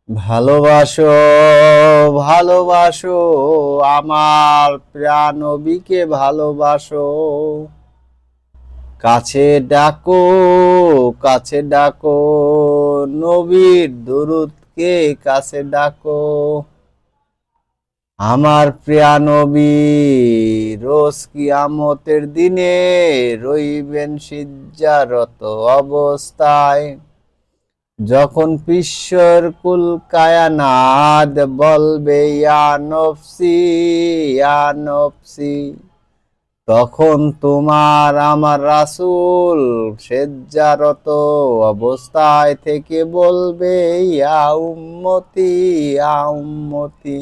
ভালোবাসো, ভালোবাসো, আমার প্রিয় নবীকে ভালোবাসো। কাছে ডাকো, কাছে ডাকো, নবীর দুরূদকে কাছে ডাকো। আমার প্রিয় নবী রোজ কিয়ামতের দিনে রইবেন সিজ্জারত অবস্থায়। যখন বিশ্বের কুল কায়নাত বলবে ইয়া নফসি, ইয়া নফসি, তখন তোমার আমার রাসূল সিজ্জারত অবস্থায় থেকে বলবে ইয়া উম্মতি, ইয়া উম্মতি,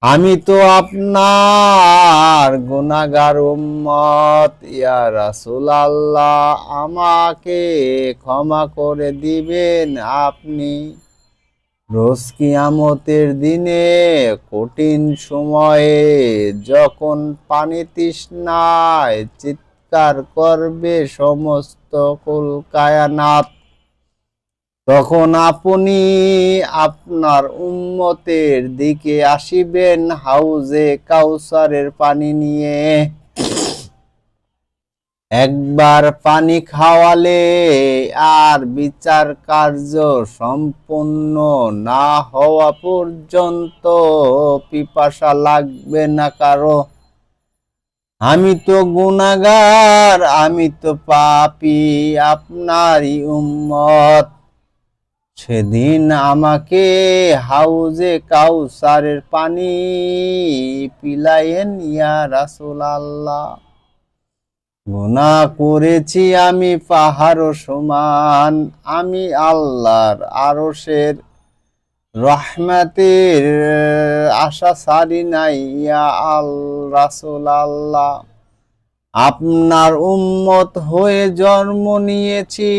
আমি তো আপনার গুনাহগার উম্মত, ইয়া রাসূলুল্লাহ, আমাকে ক্ষমা করে দিবেন আপনি। রোজ কিয়ামতের দিনে কঠিন সময়ে যখন পানি তৃষ্ণায় চিৎকার করবে সমস্ত কুল কায়নাত, তখন আপনি আপনার উম্মতের দিকে আসিবেন হাউজে কাউসারের পানি নিয়ে। একবার পানি খাওয়ালে আর বিচার কার্য সম্পূর্ণ না হওয়া পর্যন্ত পিপাসা লাগবে না কারো। আমি তো গুনাহগার, আমি তো পাপী, আপনারই উম্মত। সেদিন আমাকে হাউজে কাউসারের পানি পিলায়েন ইয়া রাসূলুল্লাহ। গুনাহ করেছি আমি পাহাড় সমান, আমি আল্লাহর আরশের রহমতের আশা ছাড়ি নাই ইয়া রাসূলুল্লাহ। আপনার উম্মত হয়ে জন্ম নিয়েছি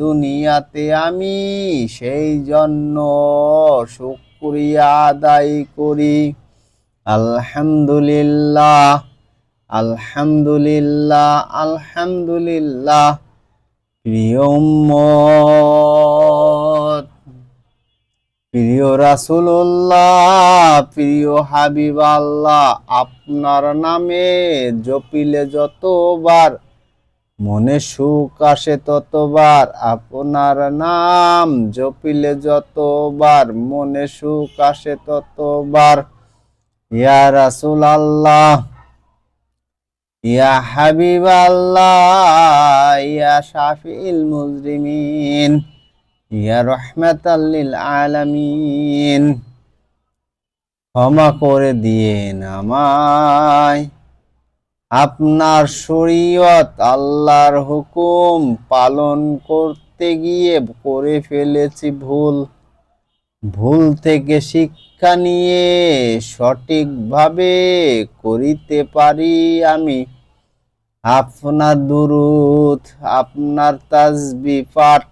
দুনিয়াতে আমি, সেই জন্য শুকরিয়া আদায় করি। আলহামদুলিল্লাহ, আলহামদুলিল্লাহ, আলহামদুলিল্লাহ। প্রিয় উম্মত, প্রিয় রাসূলুল্লাহ, প্রিয় হাবিব আল্লাহ, আপনার নামে জপিলে যতবার মনে সুখ আসে ততবার, আপনার নাম জপিলে যতবার মনে সুখ আসে ততবার। ইয়া রাসূলুল্লাহ, ইয়া হাবিব আল্লাহ, ইয়া শাফিউল মুজরিমিন, ইয়া রাহমাতাল লিল আলামিন, ক্ষমা করে দিয়েন আমায়। আপনার শরীয়ত আল্লাহর হুকুম পালন করতে গিয়ে করে ফেলেছি ভুল। ভুল থেকে শিক্ষা নিয়ে সঠিকভাবে করিতে পারি আমি আপনার দুরূদ, আপনার তাসবিহ পাঠ